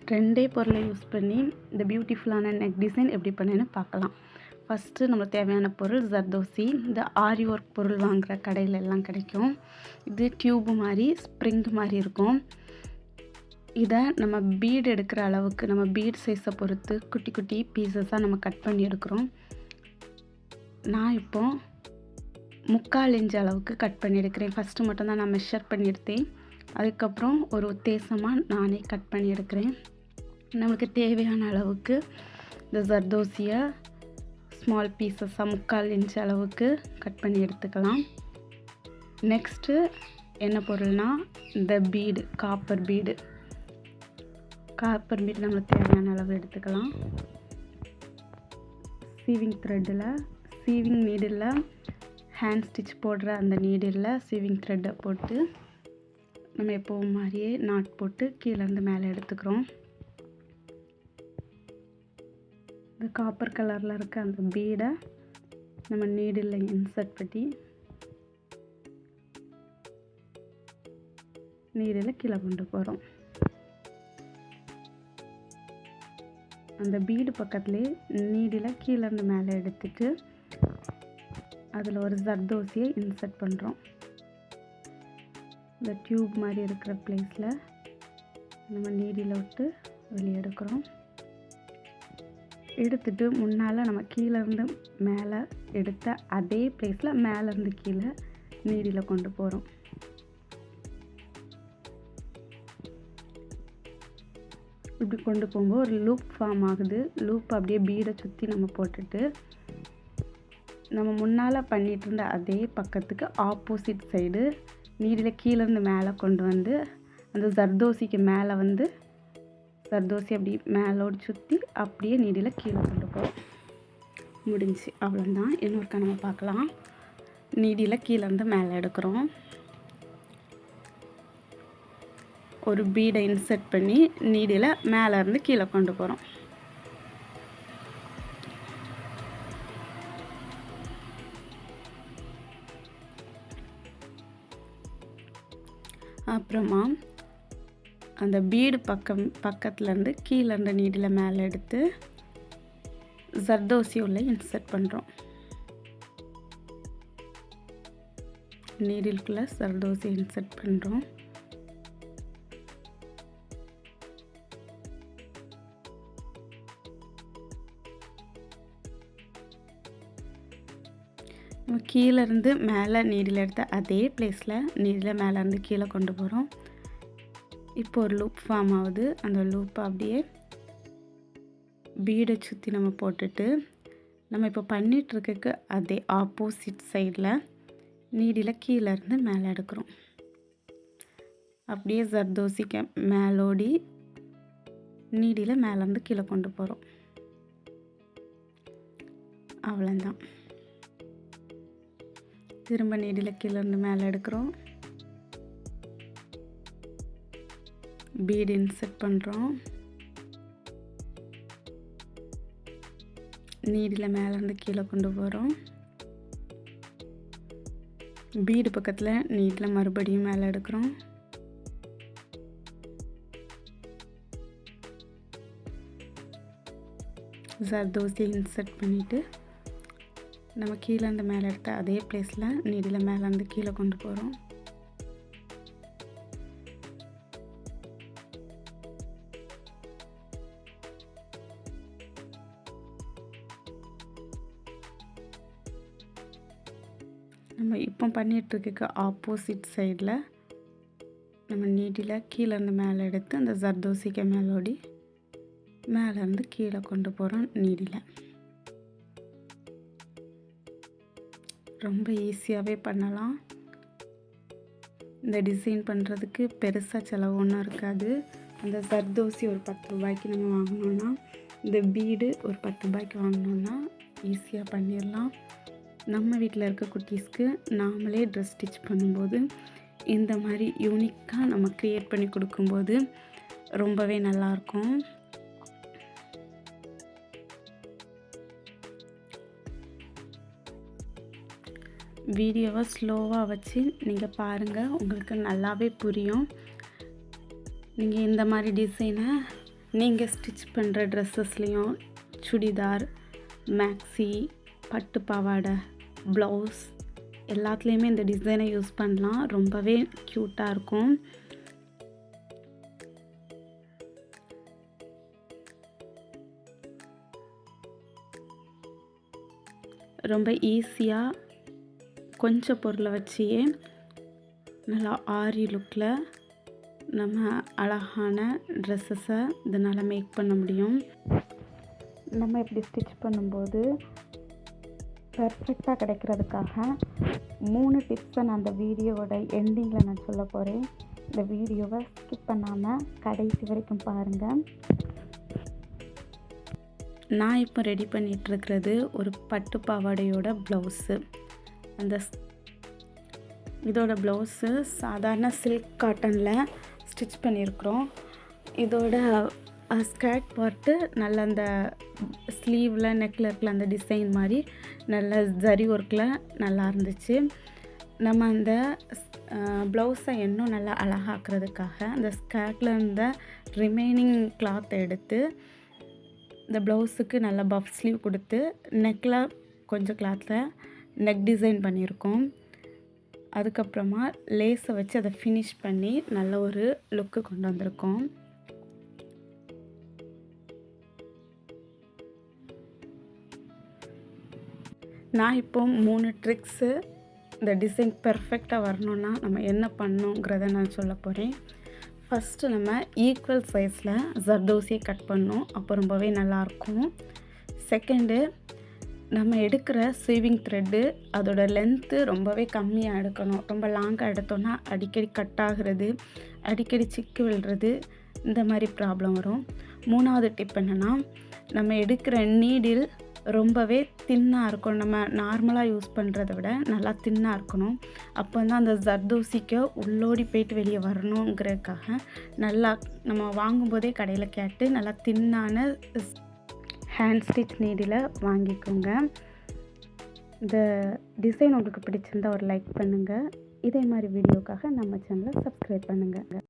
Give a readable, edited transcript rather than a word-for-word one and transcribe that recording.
2 பொருளை யூஸ் பண்ணி இந்த பியூட்டிஃபுல்லான நெக் டிசைன் எப்படி பண்ணேன்னு பார்க்கலாம். ஃபஸ்ட்டு நம்மளுக்கு தேவையான பொருள் ஜர்தோசி. இந்த ஆரி ஒர்க் பொருள் வாங்குகிற கடையில் எல்லாம் கிடைக்கும். இது டியூப் மாதிரி ஸ்ப்ரிங் மாதிரி இருக்கும். இதை நம்ம பீடு எடுக்கிற அளவுக்கு நம்ம பீட் சைஸை பொறுத்து குட்டி குட்டி பீசஸாக நம்ம கட் பண்ணி எடுக்கிறோம். நான் இப்போ 3/4 இன்ச் அளவுக்கு கட் பண்ணி எடுக்கிறேன். ஃபஸ்ட்டு மட்டும்தான் நான் மெஷர் பண்ணி எடுத்தேன். அதுக்கப்புறம் ஒரு உத்தேசமாக நானே கட் பண்ணி எடுக்கிறேன். நம்மளுக்கு தேவையான அளவுக்கு இந்த ஜர்தோசியை ஸ்மால் பீசஸாக 3/4 இன்ச் அளவுக்கு கட் பண்ணி எடுத்துக்கலாம். நெக்ஸ்ட்டு என்ன பொருள்னால் இந்த பீடு, காப்பர் பீடு நம்மளுக்கு தேவையான அளவு எடுத்துக்கலாம். சீவிங் நீடில் ஹேண்ட் ஸ்டிச் போடுற அந்த நீடில் சீவிங் த்ரெட்டை போட்டு நம்ம எப்போவும் மாதிரியே நாட் போட்டு கீழேருந்து மேலே எடுத்துக்கிறோம். இந்த காப்பர் கலரில் இருக்க அந்த பீடை நம்ம நீடில் இன்சர்ட் பண்ணி நீடில் கீழே கொண்டு போகிறோம். அந்த பீடு பக்கத்துலேயே நீடில் கீழேருந்து மேலே எடுத்துட்டு அதில் ஒரு ஜர்தோசியை இன்சர்ட் பண்ணுறோம். இந்த டியூப் மாதிரி இருக்கிற பிளேஸில் நம்ம நீடில் விட்டு வெளியே எடுக்கிறோம். எடுத்துட்டு முன்னால் நம்ம கீழேருந்து மேலே எடுத்த அதே பிளேஸில் மேலேருந்து கீழே நீடில் கொண்டு போகிறோம். இப்படி கொண்டு போகும்போது ஒரு லூப் ஃபார்ம் ஆகுது. லூப் அப்படியே பீடை சுற்றி நம்ம போட்டுட்டு நம்ம முன்னால் பண்ணிகிட்டு இருந்த அதே பக்கத்துக்கு ஆப்போசிட் சைடு நீடில் கீழேருந்து மேலே கொண்டு வந்து அந்த ஜர்தோசிக்கு மேலே வந்து ஜர்தோசி அப்படி மேலோடு சுற்றி அப்படியே நீடில் கீழே கொண்டு போகிறோம். முடிஞ்சு அவ்வளோதான். இன்னொருக்கா நம்ம பார்க்கலாம். நீடில் கீழேருந்து மேலே எடுக்கிறோம். ஒரு பீடை இன்சர்ட் பண்ணி நீடில் மேலேருந்து கீழே கொண்டு போகிறோம். அப்புறமா அந்த பீடு பக்கத்துலேருந்து கீழேருந்து நீடில் மேலே எடுத்து ஜர்தோசி உள்ள இன்சர்ட் பண்ணுறோம். நீடிலுக்குள்ளே ஜர்தோசி இன்சர்ட் பண்ணுறோம். கீழேருந்து மேலே நீடில் எடுத்த அதே பிளேஸில் நீடில் மேலேருந்து கீழே கொண்டு போகிறோம். இப்போ ஒரு லூப் ஃபார்ம் ஆகுது. அந்த லூப்பை அப்படியே பீடை சுற்றி நம்ம போட்டுட்டு நம்ம இப்போ பண்ணிகிட்ருக்க அதே ஆப்போசிட் சைடில் நீடில் கீழேருந்து மேலே எடுக்கிறோம். அப்படியே ஜர்தோசிக்கு மேலோடி நீடில் மேலேருந்து கீழே கொண்டு போகிறோம். அவ்வளோதான். திரும்ப நீடில் கீழேருந்து மேலே எடுக்கிறோம். பீடு இன்சர்ட் பண்ணுறோம். நீடில் மேலேருந்து கீழே கொண்டு போகிறோம். பீடு பக்கத்தில் நீடில் மறுபடியும் மேலே எடுக்கிறோம். ஜர்தோசியை இன்சர்ட் பண்ணிவிட்டு நம்ம கீழேருந்து மேலே எடுத்த அதே பிளேஸில் நீடில் மேலேருந்து கீழே கொண்டு போகிறோம். நம்ம இப்போ பண்ணிகிட்ருக்க ஆப்போசிட் சைடில் நம்ம நீடில் கீழேருந்து மேலே எடுத்து அந்த ஜர்தோசிக்கு மேலோடி மேலேருந்து கீழே கொண்டு போகிறோம். நீடில் ரொம்ப ஈஸியாகவே பண்ணலாம். இந்த டிசைன் பண்ணுறதுக்கு பெருசாக செலவு ஒன்றும் இருக்காது. அந்த ஜர்தோசி ஒரு 10 ரூபாய்க்கு நம்ம வாங்கினோன்னா, இந்த பீடு ஒரு 10 ரூபாய்க்கு வாங்கினோன்னா ஈஸியாக பண்ணிடலாம். நம்ம வீட்டில் இருக்க குட்டீஸ்க்கு நாமளே ட்ரெஸ் ஸ்டிச் பண்ணும்போது இந்த மாதிரி யூனிக்காக நம்ம க்ரியேட் பண்ணி கொடுக்கும்போது ரொம்பவே நல்லாயிருக்கும். வீடியோவை ஸ்லோவாக வச்சு நீங்கள் பாருங்கள், உங்களுக்கு நல்லாவே புரியும். நீங்கள் இந்த மாதிரி டிசைனை நீங்கள் ஸ்டிச் பண்ணுற ட்ரெஸ்ஸஸ்லேயும் சுடிதார், மேக்ஸி, பட்டு பாவாடை, ப்ளவுஸ் எல்லாத்துலேயுமே இந்த டிசைனை யூஸ் பண்ணலாம். ரொம்பவே க்யூட்டாக இருக்கும். ரொம்ப ஈஸியாக கொஞ்சம் பொருளை வச்சியே நல்லா ஆரி லுக்கில் நம்ம அழகான ட்ரெஸ்ஸஸை இதனால் மேக் பண்ண முடியும். நம்ம இப்படி ஸ்டிச் பண்ணும்போது பெர்ஃபெக்டாக கிடைக்கிறதுக்காக 3 டிப்ஸை நான் அந்த வீடியோவோட எண்டிங்கில் நான் சொல்ல போகிறேன். இந்த வீடியோவை ஸ்கிப் பண்ணாமல் கடைசி வரைக்கும் பாருங்கள். நான் இப்போ ரெடி பண்ணிகிட்ருக்கிறது ஒரு பட்டு பாவாடையோட ப்ளவுஸு. இதோட ப்ளவுஸு சாதாரண சில்க் காட்டனில் ஸ்டிச் பண்ணியிருக்கிறோம். இதோட ஸ்கர்ட் பார்ட்டு நல்ல அந்த ஸ்லீவில் நெக்கில் இருக்கிற அந்த டிசைன் மாதிரி நல்ல ஜரி ஒர்க்கில் நல்லா இருந்துச்சு. நம்ம அந்த ப்ளவுஸை இன்னும் நல்லா அழகாக்குறதுக்காக அந்த ஸ்கர்ட்டில் இருந்த ரிமைனிங் கிளாத்தை எடுத்து இந்த ப்ளவுஸுக்கு நல்லா பஃப் ஸ்லீவ் கொடுத்து நெக்கில் கொஞ்சம் கிளாத்தில் நெக் டிசைன் பண்ணியிருக்கோம். அதுக்கப்புறமா லேஸை வச்சு அதை ஃபினிஷ் பண்ணி நல்ல ஒரு லுக்கு கொண்டு வந்திருக்கோம். நான் இப்போ 3 ட்ரிக்ஸு இந்த டிசைன் பெர்ஃபெக்டாக வரணுன்னா நம்ம என்ன பண்ணணுங்கிறத நான் சொல்ல போகிறேன். ஃபஸ்ட்டு நம்ம ஈக்குவல் சைஸில் ஜர்தோசியை கட் பண்ணணும். அப்போ ரொம்பவே நல்லாயிருக்கும். செகண்டு, நம்ம எடுக்கிற ஸ்வீவிங் த்ரெட்டு அதோட லென்த்து ரொம்பவே கம்மியாக எடுக்கணும். ரொம்ப லாங்காக எடுத்தோன்னா அடிக்கடி கட் ஆகிறது, அடிக்கடி சிக்கு விழுறது, இந்த மாதிரி ப்ராப்ளம் வரும். 3வது டிப் என்னென்னா, நம்ம எடுக்கிற நீடில் ரொம்பவே தின்னாக இருக்கும். நம்ம நார்மலாக யூஸ் பண்ணுறத விட நல்லா தின்னாக இருக்கணும். அப்போ தான் அந்த ஜர்தோசிக்கு உள்ளோடி போயிட்டு வெளியே வரணுங்கிறதுக்காக நல்லா நம்ம வாங்கும்போதே கடையில் கேட்டு நல்லா தின்னான ஹேண்ட் ஸ்டிச் நீடில் வாங்கிக்கோங்க. இந்த டிசைன் உங்களுக்கு பிடிச்சிருந்தால் ஒரு லைக் பண்ணுங்கள். இதே மாதிரி வீடியோக்காக நம்ம சேனலை சப்ஸ்கிரைப் பண்ணுங்கள்.